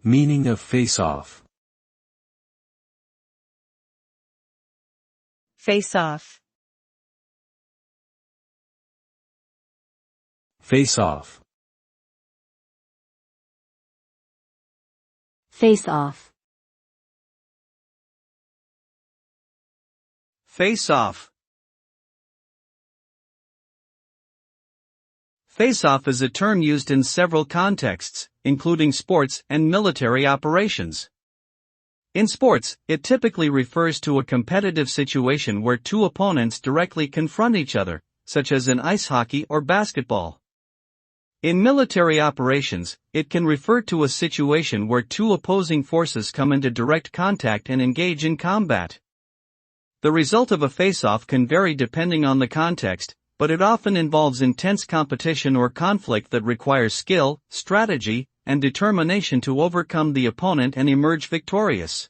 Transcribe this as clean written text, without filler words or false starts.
Meaning of face-off. Face-off. Face-off. Face-off. Face-off. Face-off is a term used in several contexts, including sports and military operations. In sports, it typically refers to a competitive situation where two opponents directly confront each other, such as in ice hockey or basketball. In military operations, it can refer to a situation where two opposing forces come into direct contact and engage in combat. The result of a face-off can vary depending on the context, but it often involves intense competition or conflict that requires skill, strategy, and determination to overcome the opponent and emerge victorious.